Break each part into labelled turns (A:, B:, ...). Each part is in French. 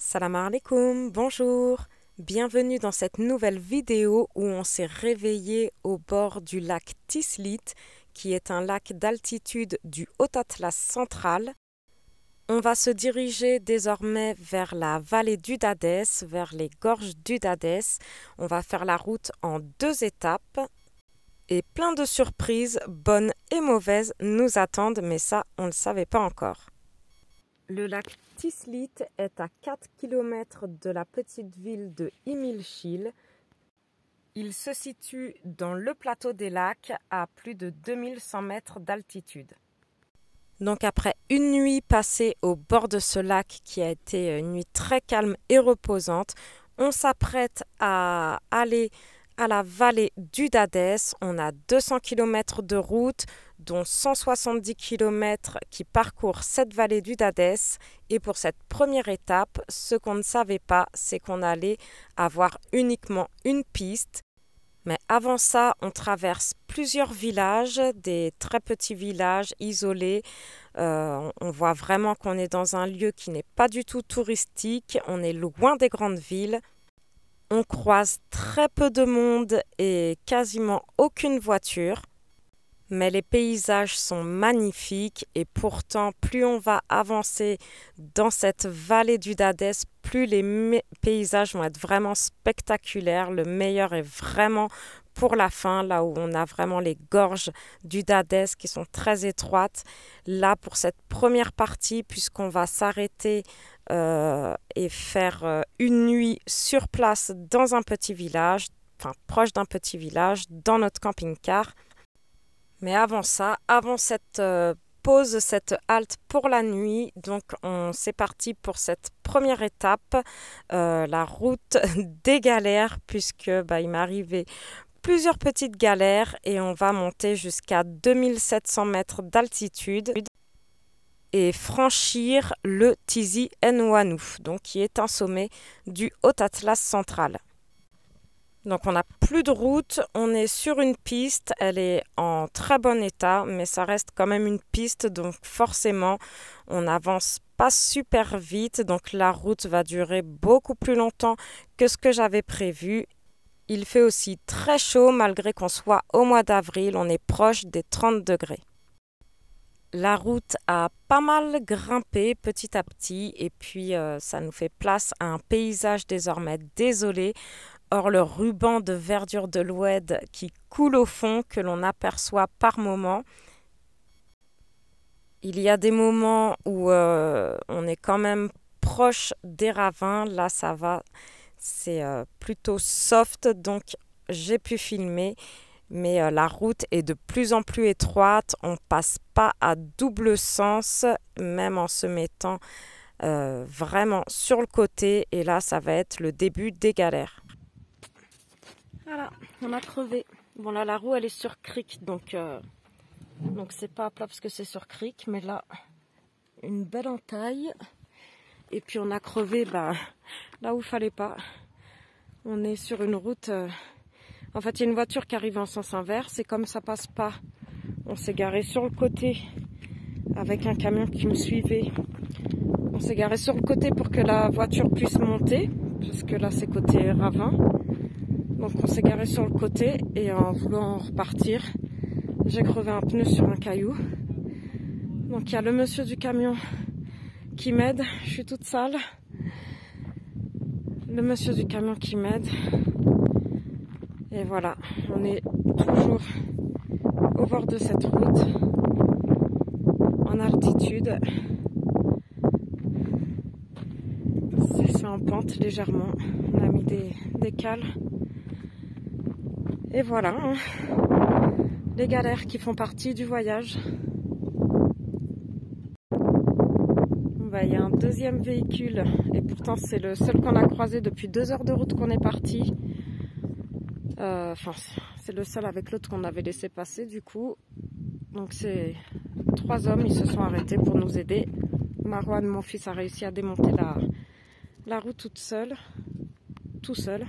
A: Salam alaikum, bonjour. Bienvenue dans cette nouvelle vidéo où on s'est réveillé au bord du lac Tislit, qui est un lac d'altitude du Haut-Atlas central. On va se diriger désormais vers la vallée d'Udadès, vers les gorges d'Udadès. On va faire la route en 2 étapes. Et plein de surprises, bonnes et mauvaises, nous attendent, mais ça, on ne le savait pas encore. Le lac Tislit est à 4 km de la petite ville de Imilchil. Il se situe dans le plateau des lacs à plus de 2100 mètres d'altitude. Donc après une nuit passée au bord de ce lac qui a été une nuit très calme et reposante, on s'apprête à aller à la vallée d'Udadès. On a 200 km de route, dont 170 km qui parcourent cette vallée d'Udadès. Et pour cette première étape, ce qu'on ne savait pas, c'est qu'on allait avoir uniquement une piste. Mais avant ça, on traverse plusieurs villages, des très petits villages isolés. On voit vraiment qu'on est dans un lieu qui n'est pas du tout touristique. On est loin des grandes villes. On croise très peu de monde et quasiment aucune voiture. Mais les paysages sont magnifiques et pourtant, plus on va avancer dans cette vallée d'Udadès, plus les paysages vont être vraiment spectaculaires. Le meilleur est vraiment pour la fin, là où on a vraiment les gorges d'Udadès qui sont très étroites. Là, pour cette première partie, puisqu'on va s'arrêter et faire une nuit sur place dans un petit village, enfin proche d'un petit village, dans notre camping-car. Mais avant ça, avant cette pause, cette halte pour la nuit, donc c'est parti pour cette première étape, la route des galères, puisque il m'est arrivé plusieurs petites galères et on va monter jusqu'à 2700 mètres d'altitude et franchir le Tizi Enouanou, donc qui est un sommet du Haut-Atlas central. Donc on n'a plus de route, on est sur une piste, elle est en très bon état, mais ça reste quand même une piste, donc forcément on n'avance pas super vite, donc la route va durer beaucoup plus longtemps que ce que j'avais prévu. Il fait aussi très chaud malgré qu'on soit au mois d'avril, on est proche des 30 degrés. La route a pas mal grimpé petit à petit et puis ça nous fait place à un paysage désormais désolé. Or, le ruban de verdure de l'Oued qui coule au fond, que l'on aperçoit par moments. Il y a des moments où on est quand même proche des ravins. Là, ça va, c'est plutôt soft, donc j'ai pu filmer. Mais la route est de plus en plus étroite. On ne passe pas à double sens, même en se mettant vraiment sur le côté. Et là, ça va être le début des galères. Voilà, on a crevé. Bon là la roue elle est sur cric, donc c'est pas à plat parce que c'est sur cric, mais là une belle entaille. Et puis on a crevé là où il fallait pas. On est sur une route. En fait il y a une voiture qui arrive en sens inverse et comme ça passe pas, on s'est garé sur le côté avec un camion qui me suivait. On s'est garé sur le côté pour que la voiture puisse monter, parce que là c'est côté ravin. Donc on s'est garé sur le côté et en voulant repartir, j'ai crevé un pneu sur un caillou. Donc il y a le monsieur du camion qui m'aide, je suis toute sale. Le monsieur du camion qui m'aide. Et voilà, on est toujours au bord de cette route, en altitude. C'est en pente légèrement, on a mis des cales. Et voilà, hein, les galères qui font partie du voyage. Il y a un deuxième véhicule et pourtant c'est le seul qu'on a croisé depuis 2 heures de route qu'on est parti. C'est le seul avec l'autre qu'on avait laissé passer du coup. Donc c'est 3 hommes, ils se sont arrêtés pour nous aider. Marwan, mon fils, a réussi à démonter la route tout seul.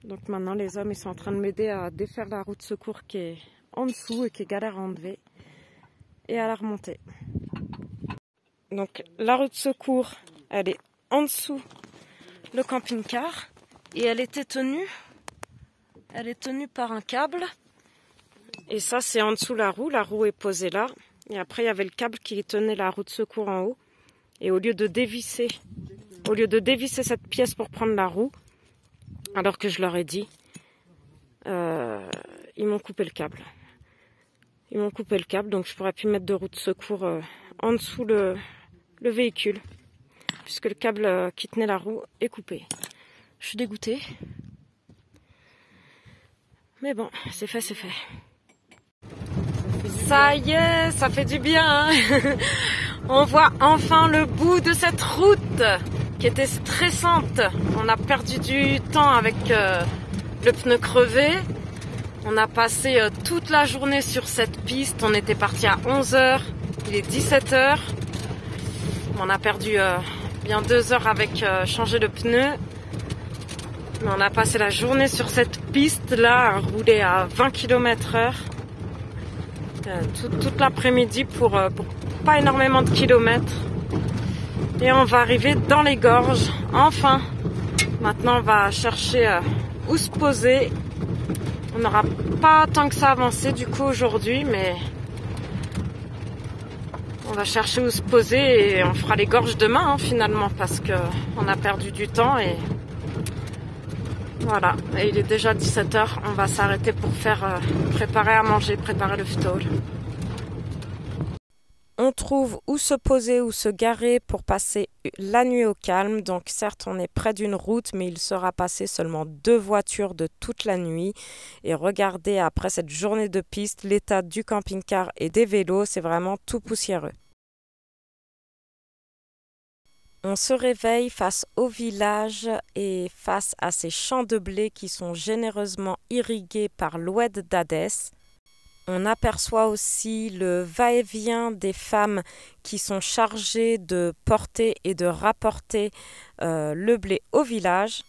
A: Donc maintenant les hommes ils sont en train de m'aider à défaire la roue de secours qui est en dessous et qui est galère à enlever et à la remonter. Donc la roue de secours elle est en dessous le camping-car et elle est tenue par un câble. Et ça, c'est en dessous la roue est posée là. Et après, il y avait le câble qui tenait la roue de secours en haut. Et au lieu de dévisser cette pièce pour prendre la roue, alors que je leur ai dit, ils m'ont coupé le câble. Donc je pourrais plus mettre de roue de secours en dessous le véhicule, puisque le câble qui tenait la roue est coupé. Je suis dégoûtée. Mais bon, c'est fait. Ça y est, ça fait du bien, hein. On voit enfin le bout de cette route qui était stressante. On a perdu du temps avec le pneu crevé. On a passé toute la journée sur cette piste. On était parti à 11h. Il est 17h. On a perdu bien 2 heures avec changer de pneu. Mais on a passé la journée sur cette piste-là, à rouler à 20 km/h. Toute l'après-midi pour pas énormément de kilomètres. Et on va arriver dans les gorges. Enfin, maintenant on va chercher où se poser. On n'aura pas tant que ça avancé du coup aujourd'hui, mais on va chercher où se poser et on fera les gorges demain finalement, parce que on a perdu du temps et voilà. Et il est déjà 17h, on va s'arrêter pour faire préparer à manger, préparer le ftoul. On trouve où se poser, où se garer pour passer la nuit au calme. Donc certes, on est près d'une route, mais il sera passé seulement 2 voitures de toute la nuit. Et regardez, après cette journée de piste, l'état du camping-car et des vélos, c'est vraiment tout poussiéreux. On se réveille face au village et face à ces champs de blé qui sont généreusement irrigués par l'oued d'Hadès. On aperçoit aussi le va-et-vient des femmes qui sont chargées de porter et de rapporter le blé au village.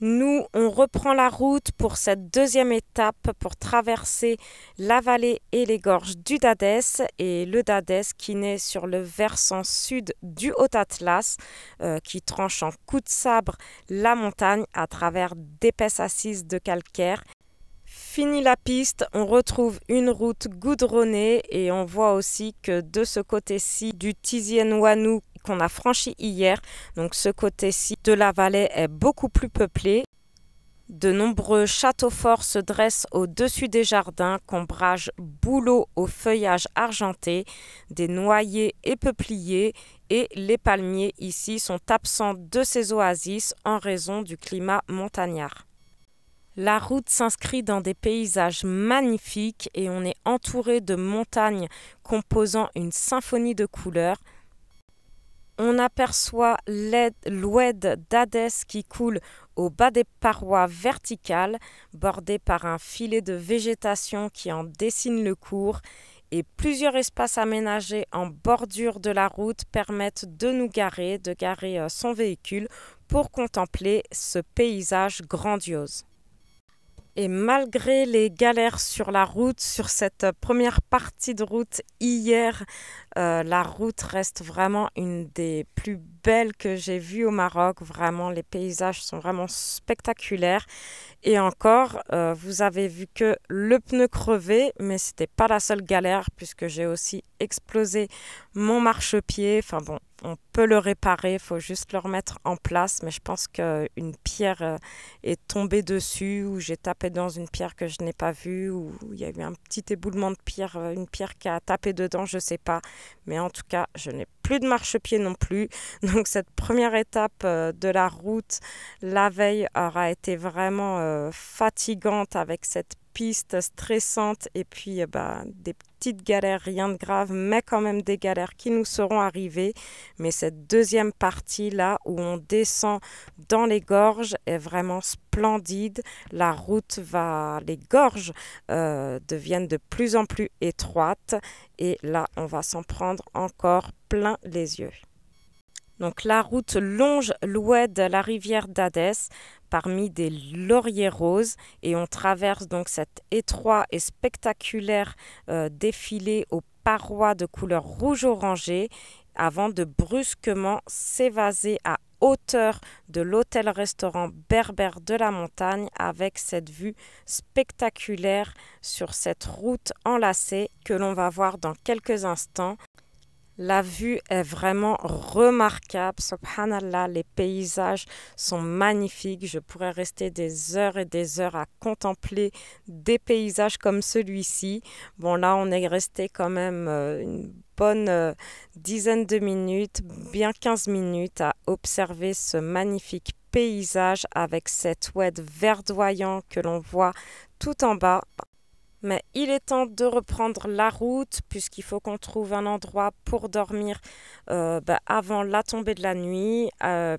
A: Nous, on reprend la route pour cette deuxième étape pour traverser la vallée et les gorges du Dadès, et le Dadès qui naît sur le versant sud du Haut-Atlas, qui tranche en coups de sabre la montagne à travers d'épaisses assises de calcaire. Fini la piste, on retrouve une route goudronnée et on voit aussi que de ce côté-ci du Tiziane Ouanou qu'on a franchi hier, donc ce côté-ci de la vallée est beaucoup plus peuplé. De nombreux châteaux forts se dressent au-dessus des jardins, qu'ombragent bouleaux au feuillage argenté, des noyers et peupliers, et les palmiers ici sont absents de ces oasis en raison du climat montagnard. La route s'inscrit dans des paysages magnifiques et on est entouré de montagnes composant une symphonie de couleurs. On aperçoit l'oued d'Hadès qui coule au bas des parois verticales, bordées par un filet de végétation qui en dessine le cours, et plusieurs espaces aménagés en bordure de la route permettent de garer son véhicule pour contempler ce paysage grandiose. Et malgré les galères sur la route, sur cette première partie de route hier, la route reste vraiment une des plus belles que j'ai vues au Maroc. Vraiment, les paysages sont vraiment spectaculaires. Et encore, vous avez vu que le pneu crevé, mais c'était pas la seule galère puisque j'ai aussi explosé mon marchepied. Enfin bon, on peut le réparer, il faut juste le remettre en place. Mais je pense qu'une pierre est tombée dessus, ou j'ai tapé dans une pierre que je n'ai pas vue, ou il y a eu un petit éboulement de pierre, une pierre qui a tapé dedans, je sais pas. Mais en tout cas, je n'ai plus de marchepied non plus. Donc cette première étape de la route la veille aura été vraiment fatigante avec cette piste stressante et puis des petites galères, rien de grave, mais quand même des galères qui nous seront arrivées. Mais cette deuxième partie là où on descend dans les gorges est vraiment splendide. La route les gorges deviennent de plus en plus étroites et là on va s'en prendre encore plein les yeux. Donc la route longe l'oued, la rivière d'Hadès, parmi des lauriers roses, et on traverse donc cet étroit et spectaculaire défilé aux parois de couleur rouge orangé, avant de brusquement s'évaser à hauteur de l'hôtel-restaurant berbère de la montagne avec cette vue spectaculaire sur cette route enlacée que l'on va voir dans quelques instants. La vue est vraiment remarquable, subhanallah, les paysages sont magnifiques. Je pourrais rester des heures et des heures à contempler des paysages comme celui-ci. Bon, là, on est resté quand même une bonne dizaine de minutes, bien 15 minutes à observer ce magnifique paysage avec cet oued verdoyant que l'on voit tout en bas. Mais il est temps de reprendre la route puisqu'il faut qu'on trouve un endroit pour dormir avant la tombée de la nuit,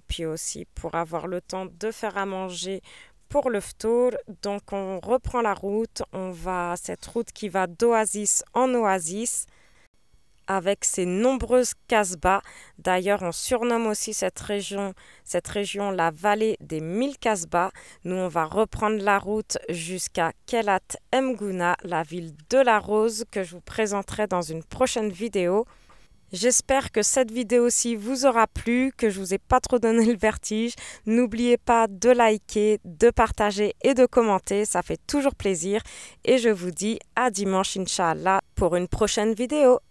A: puis aussi pour avoir le temps de faire à manger pour le ftour. Donc on reprend la route, on va à cette route qui va d'oasis en oasis avec ses nombreuses kasbahs. D'ailleurs, on surnomme aussi cette région la vallée des 1000 kasbahs. Nous, on va reprendre la route jusqu'à Kelat Mgouna, la ville de la Rose, que je vous présenterai dans une prochaine vidéo. J'espère que cette vidéo-ci vous aura plu, que je vous ai pas trop donné le vertige. N'oubliez pas de liker, de partager et de commenter, ça fait toujours plaisir. Et je vous dis à dimanche, Inch'Allah, pour une prochaine vidéo.